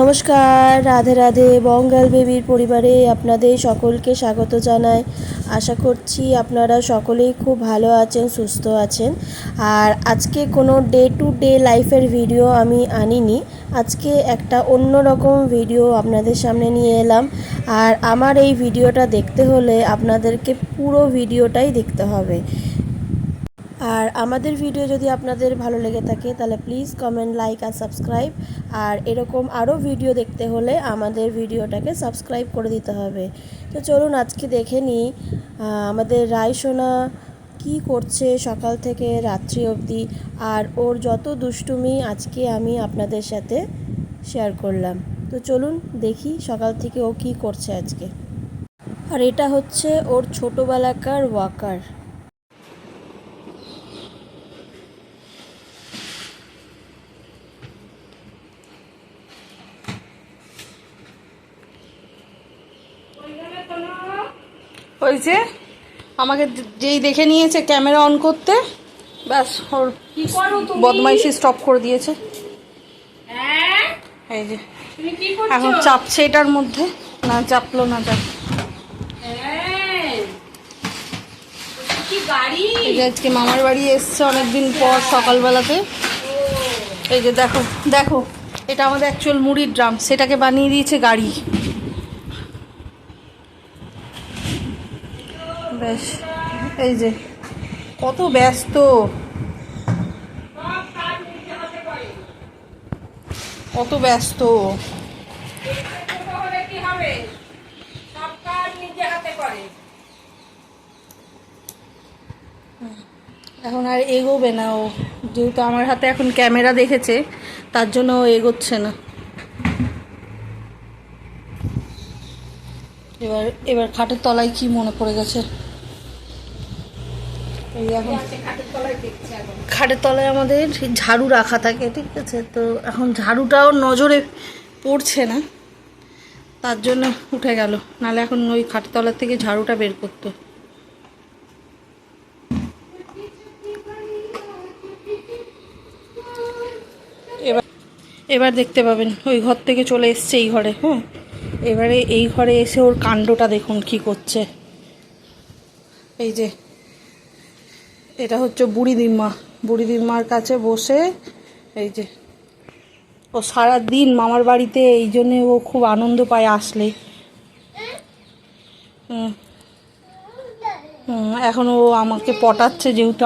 নমস্কার, রাধে রাধে। বঙ্গাল বেবির পরিবারে আপনাদের সকলকে স্বাগত জানাই। আশা করছি আপনারা সকলেই খুব ভালো আছেন, সুস্থ আছেন। আর আজকে কোনো ডে টু ডে লাইফের ভিডিও আমি আনিনি। আজকে একটা অন্যরকম ভিডিও আপনাদের সামনে নিয়ে এলাম। আর আমার এই ভিডিওটা দেখতে হলে আপনাদেরকে পুরো ভিডিওটাই দেখতে হবে। আর আমাদের ভিডিও যদি আপনাদের ভালো লেগে থাকে তাহলে প্লিজ কমেন্ট, লাইক আর সাবস্ক্রাইব। আর এরকম আরও ভিডিও দেখতে হলে আমাদের ভিডিওটাকে সাবস্ক্রাইব করে দিতে হবে। তো চলুন আজকে দেখে নিই আমাদের রায়সোনা কী করছে সকাল থেকে রাত্রি অবধি। আর ওর যত দুষ্টুমি আজকে আমি আপনাদের সাথে শেয়ার করলাম। তো চলুন দেখি সকাল থেকে ও কী করছে আজকে। আর এটা হচ্ছে ওর ছোটোবেলাকার ওয়াকার। ওই যে আমাকে যেই দেখে নিয়েছে ক্যামেরা অন করতে, ব্যাস ওর বদমাইশি স্টপ করে দিয়েছে। এই যে এখন চাপছে এটার মধ্যে, না চাপলো না চাপ। এই যে আজকে মামার বাড়ি এসছে অনেকদিন পর সকালবেলাতে। এই যে দেখো দেখো, এটা আমাদের অ্যাকচুয়াল মুড়ির ড্রাম, সেটাকে বানিয়ে দিয়েছে গাড়ি। বেশ, এই যে কত ব্যস্ত, কত ব্যস্ত। এখন আর এগোবে না ও, যেহেতু আমার হাতে এখন ক্যামেরা দেখেছে তার জন্য ও এগোচ্ছে না। এবার এবার খাটের তলায় কি মনে পড়ে গেছে। এই এখন খাটের তলায় আমাদের ঝাড়ু রাখা থাকে, ঠিক আছে? তো এখন ঝাড়ুটাও নজরে পড়ছে না, তার জন্য উঠে গেল, নাহলে এখন ওই খাটের তলার থেকে ঝাড়ুটা বের করতো। এবার এবার দেখতে পাবেন ওই ঘর থেকে চলে এসছে এই ঘরে। হ্যাঁ, এবারে এই ঘরে এসে ওর কাণ্ডটা দেখুন কি করছে। এই যে এটা হচ্ছে বুড়িদিম্মা, বুড়িদিম্মার কাছে বসে এই যে ও সারা দিন মামার বাড়িতে, এই জন্যে ও খুব আনন্দ পায় আসলে। এখন ও আমাকে পটাচ্ছে, যেহেতু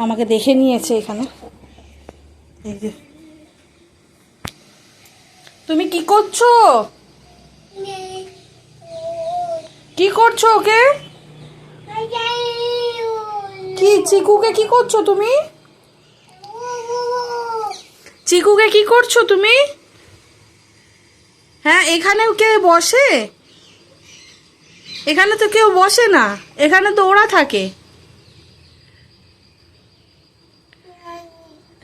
আমাকে দেখে নিয়েছে এখানে। এই যে তুমি কি করছো, কি করছো ওকে? কি চিকুকে কি করছো তুমি? চিকুকে কি করছো তুমি? হ্যাঁ, এখানেও কে বসে? এখানে তো কেউ বসে না, এখানে তো ওরা থাকে।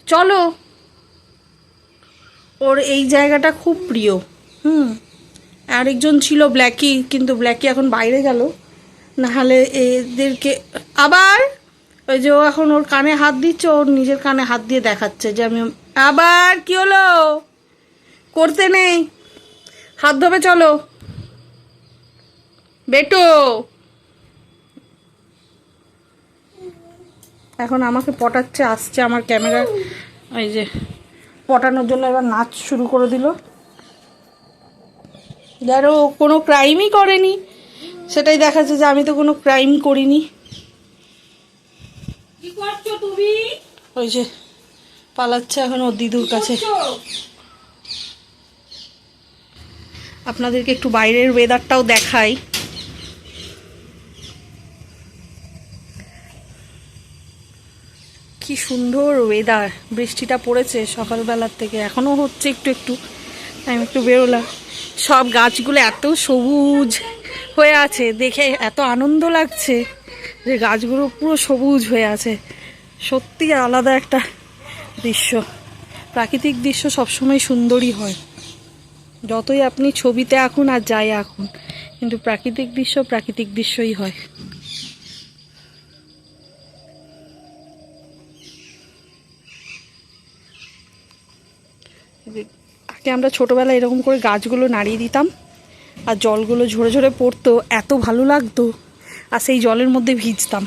চলো, ওর এই জায়গাটা খুব প্রিয়। আরেকজন ছিল ব্ল্যাকি, কিন্তু ব্ল্যাকি এখন বাইরে গেল, নাহলে এদেরকে আবার ওই যে ও এখন ওর কানে হাত দিচ্ছে, ওর নিজের কানে হাত দিয়ে দেখাচ্ছে যে আমি। আবার কি হলো? করতে নেই, হাত ধোবে চলো বেটো। এখন আমাকে পটাচ্ছে, আসছে আমার ক্যামেরা, এই যে পটানোর জন্য এবার নাচ শুরু করে দিল। যারা ও কোনো ক্রাইমই করেনি, সেটাই দেখাচ্ছে যে আমি তো কোনো ক্রাইম করিনি। কি করছো তুমি? ওই যে পালাচ্ছে এখন ওর দিদুর কাছে। আপনাদেরকে একটু বাইরের ওয়েদারটাও দেখাই। কি সুন্দর ওয়েদার, বৃষ্টিটা পড়েছে সকালবেলার থেকে, এখনও হচ্ছে একটু একটু। আমি একটু বেরোলাম, সব গাছগুলো এত সবুজ হয়ে আছে, দেখে এত আনন্দ লাগছে যে গাছগুলো পুরো সবুজ হয়ে আছে। সত্যি আলাদা একটা দৃশ্য। প্রাকৃতিক দৃশ্য সবসময় সুন্দরই হয়, যতই আপনি ছবিতে আঁকুন আর যাই আঁকুন, কিন্তু প্রাকৃতিক দৃশ্য প্রাকৃতিক দৃশ্যই হয়। আগে আমরা ছোটোবেলায় এরকম করে গাছগুলো নাড়িয়ে দিতাম আর জলগুলো ঝরে ঝরে পড়তো, এত ভালো লাগতো, আর সেই জলের মধ্যে ভিজতাম।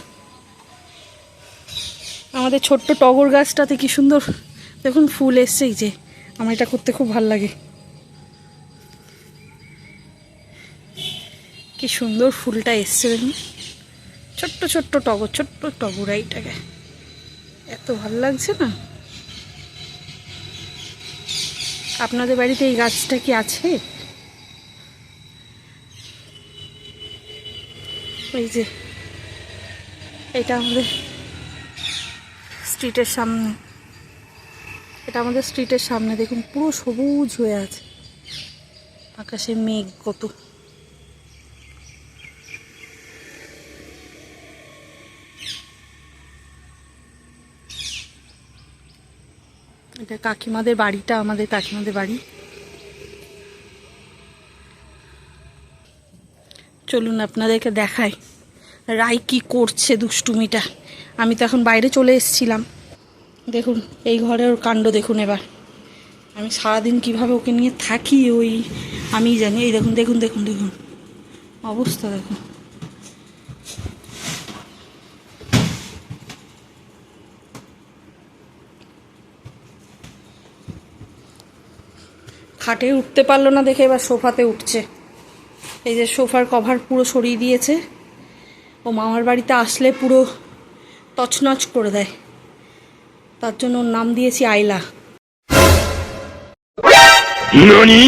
আমাদের ছোট্ট টগর গাছটাতে কি সুন্দর দেখুন ফুল এসছে। এই যে আমার এটা করতে খুব ভালো লাগে, কি সুন্দর ফুলটা এসছে দেখুন, ছোট্ট ছোট্ট টগর, ছোট্ট টগরাইটাকে এত ভালো লাগছে না। আপনাদের বাড়িতে এই গাছটা কি আছে? এই যে এটা আমাদের স্ট্রিটের সামনে, এটা আমাদের স্ট্রিটের সামনে দেখুন পুরো সবুজ হয়ে আছে, আকাশে মেঘ কত। এটা কাকিমাদের বাড়িটা, আমাদের কাকিমাদের বাড়ি। চলুন আপনাদেরকে দেখাই রাই কি করছে দুষ্টুমিটা। আমি তো এখন বাইরে চলে এসেছিলাম, দেখুন এই ঘরের কাণ্ড দেখুন। এবার আমি সারাদিন কিভাবে ওকে নিয়ে থাকি ওই আমি জানি। এই দেখুন দেখুন দেখুন দেখুন অবস্থা দেখুন। খাটে উঠতে পারলো না দেখে এবার সোফাতে উঠছে। এই যে সোফার কভার পুরো সরিয়ে দিয়েছে। ও মামার বাড়িতে আসলে পুরো তছনছ করে দেয়, তার জন্য ওর নাম দিয়েছি আইলা। নানি?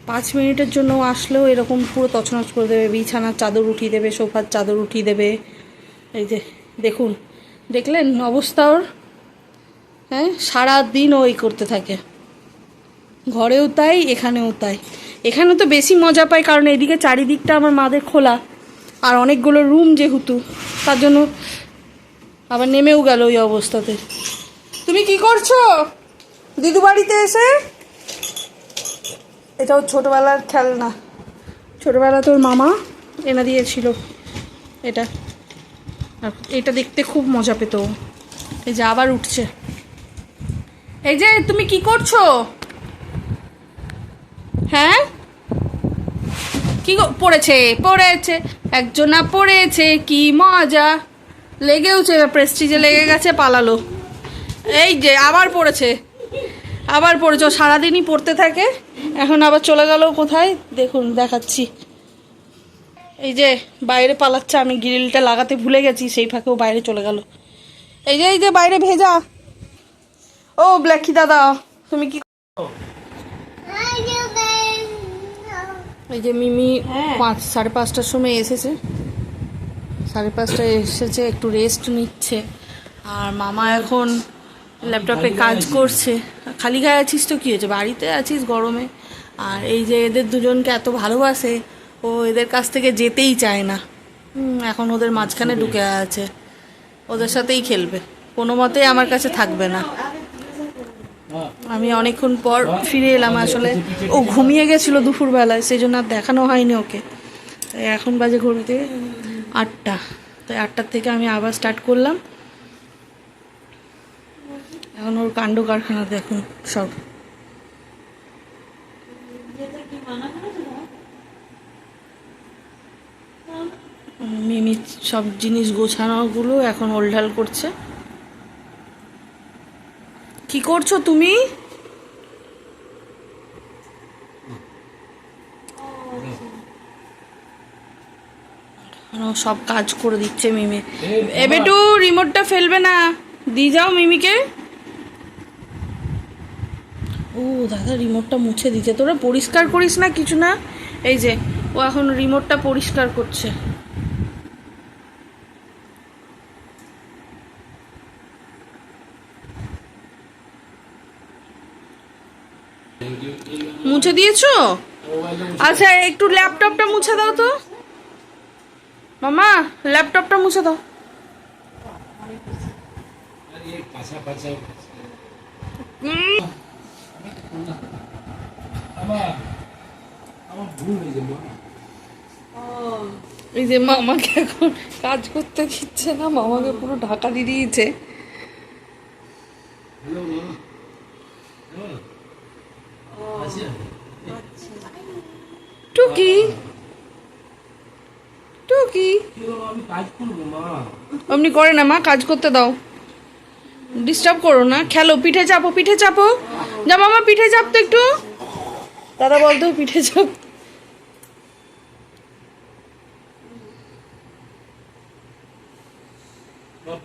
5 মিনিটের জন্য আসলেও এরকম পুরো তছনছ করে দেবে, বিছানার চাদর উঠিয়ে দেবে, সোফার চাদর উঠিয়ে দেবে। এই যে দেখুন, দেখলেন অবস্থা ওর? হ্যাঁ, সারাদিন ওই করতে থাকে, ঘরেও তাই এখানেও তাই। এখানে তো বেশি মজা পাই কারণ এদিকে চারিদিকটা আমার মাদের খোলা আর অনেকগুলো রুম যেহেতু, তার জন্য আবার নেমেও গেল ওই অবস্থাতে। তুমি কি করছো দিদু বাড়িতে এসে? এটাও ছোটোবেলার খেলনা, ছোটোবেলা তোর মামা এনে দিয়েছিল এটা, আর এটা দেখতে খুব মজা পেত। এই যে আবার উঠছে। এই যে তুমি কি করছো? হ্যাঁ, কি পড়েছে? পড়েছে একজনা পড়েছে, কি মজা লেগেওছে, প্রেস্টিজে লেগে গেছে, পালালো। এই যে আবার পড়েছে, আবার পড়েছে। ও সারাদিনই পড়তে থাকে, এখন আবার চলে গেল কোথায় দেখুন, দেখাচ্ছি। এই যে বাইরে পালাচ্ছে, আমি গ্রিলটা লাগাতে ভুলে গেছি, সেই ফাঁকেও বাইরে চলে গেল। এই যে বাইরে ভেজা। ও ব্ল্যাকি দাদা, তুমি কি? এই যে মিমি 5:30টার সময় এসেছে, 5:30টায় এসেছে, একটু রেস্ট নিচ্ছে। আর মামা এখন ল্যাপটপে কাজ করছে। খালি গায়ে আছিস তো কী হয়েছে, বাড়িতে আছিস গরমে। আর এই যে এদের দুজনকে এত ভালোবাসে, ও এদের কাছ থেকে যেতেই চায় না। এখন ওদের মাঝখানে ঢুকে আছে, ওদের সাথেই খেলবে, কোনো মতেই আমার কাছে থাকবে না। আমি অনেকক্ষণ পর ফিরে এলাম, আসলে ও ঘুমিয়ে গেছিলো দুপুরবেলায়, সেই জন্য আর দেখানো হয়নি ওকে। তাই এখন বাজে ঘুরতে 8টা, তাই 8টার থেকে আমি আবার স্টার্ট করলাম। এখন ওর কাণ্ড কারখানা দেখুন সব। মিমি সব জিনিস গোছানোগুলো এখন ওলঢাল করছে। কি করছো তুমি? সব কাজ করে দিচ্ছে মিমি। এবেটু রিমোটটা ফেলবে না, দিয়ে যাও মিমিকে। ও দাদা রিমোটটা মুছে দিচ্ছে, তোরা পরিষ্কার করিস না কিছু না। এই যে ও এখন রিমোটটা পরিষ্কার করছে। মুছে দিয়েছো? আচ্ছা একটু ল্যাপটপটা মুছে দাও তো মামা, ল্যাপটপটা মুছে দাও। এই যে মামাকে এখন কাজ করতে দিচ্ছে না, মামাকে পুরো ঢাকা দিয়ে দিয়েছে। টুকি টুকি অমনি করে না মা, কাজ করতে দাও, ডিস্টার্ব করো না। খেলো, পিঠে চাপো, পিঠে চাপো। যা মামা পিঠে চাপতো একটু, দাদা বলতো পিঠে চাপ।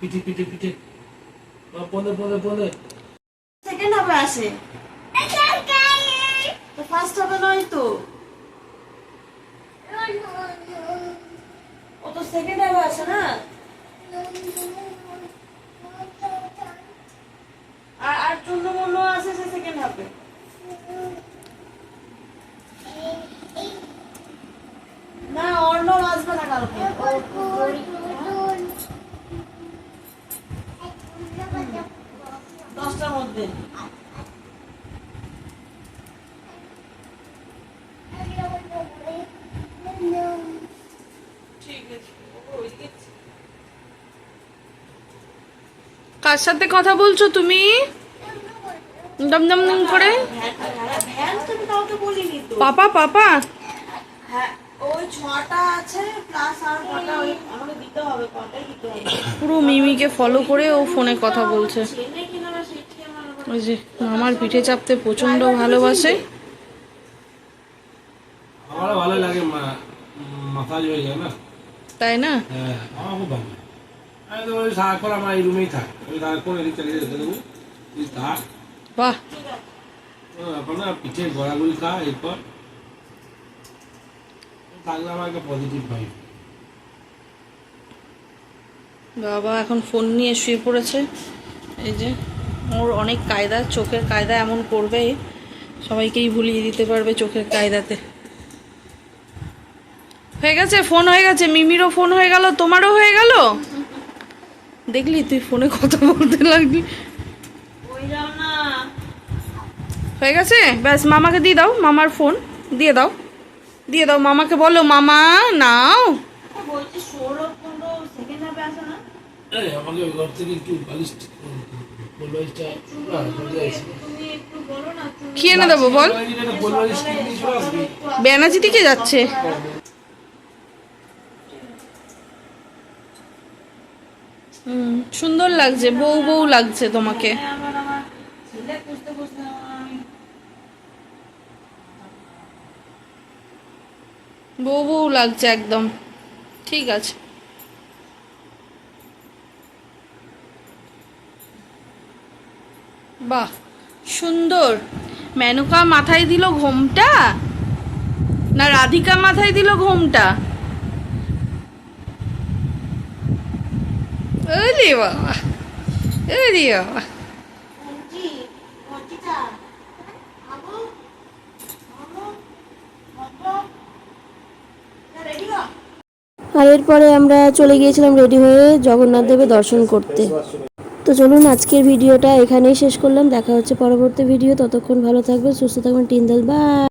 পিঠে পিঠে পিঠে বলে বলে বলে সেকেন্ড হাফে আসে, তো ফার্স্ট হাফে নয় তো, ও তো সেকেন্ড হাফে আসে না। আর চূর্ণ মূর্ণ আছে সে সেকেন্ড হাফে। না অর্ণব আসবে না কালকে, 10টার মধ্যে। কার সাথে কথা বলছো তুমি দম দম দম করে? ভ্যান তো আমি কাউকে বলিনি তো। পাপা পাপা হ্যাঁ ওই 6টা আছে প্লাস আর কটা ওই আমাকে দিতে হবে, কটাই দিতে হবে। পুরো মিমিকে ফলো করে ও ফোনে কথা বলছে। চেনে কিনা না সেটি আমার আবার ওই যে মামার পিঠে চাপতে প্রচন্ড ভালোবাসে। আমারও ভালো লাগে, মাসাজ হয়ে যায় না। তাই না? হ্যাঁ আমার খুব ভালো। আমি তো ওই সারাক্ষণ আমার এই রুমেই থাক, আমি সারাক্ষণ এদিক চালিয়ে রেখে দেবো, তুই থাক। বাহ, এখন না পিঠে গড়াগড়ি খা, এরপর থাকলে আমার একটা পজিটিভ ভাইব। বাবা এখন ফোন নিয়ে শুয়ে পড়েছে। এই যে ওর অনেক কায়দা, চোখের কায়দা এমন করবে সবাইকেই ভুলিয়ে দিতে পারবে চোখের কায়দাতে। হয়ে গেছে, ফোন হয়ে গেছে, মিমিরও ফোন হয়ে গেল, তোমারও হয়ে গেল। দেখলি তুই ফোনে কথা বলতে লাগলি। ওই যাও না। হয়ে গেছে, ব্যাস মামাকে দিয়ে দাও, মামার ফোন দিয়ে দাও, দিয়ে দাও মামাকে, বলো মামা নাও। বলছি 16-15 সেকেন্ড হাফে আসে না। আমাকে ওই ঘর থেকে একটু বালিশ বলবালিশটা তুমি একটু বলো না। কি এনে দেবো বল? বলবালিশ কিনে চলে আসবি। বেনাচি দিকে যাচ্ছে। সুন্দর লাগছে, বউ বউ লাগছে তোমাকে। আমার ছেলে খুঁজতে খুঁজতে আমি বউ বউ লাগছে একদম। ঠিক আছে, বাহ সুন্দর। মেনকা মাথায় দিল ঘোমটা না রাধিকা মাথায় দিল ঘোমটা? ওরে বাবা, ওরে বাবা। বলছি বলছিটা আবু আবু আবু রেডি হও। আর এরপরে আমরা চলে গিয়েছিলাম রেডি হয়ে জগন্নাথ দেবের দর্শন করতে। তো চলুন আজকের ভিডিওটা এখানেই শেষ করলাম, দেখা হচ্ছে পরবর্তী ভিডিও। ততক্ষণ ভালো থাকবেন, সুস্থ থাকবেন, টিন্দাল বাই।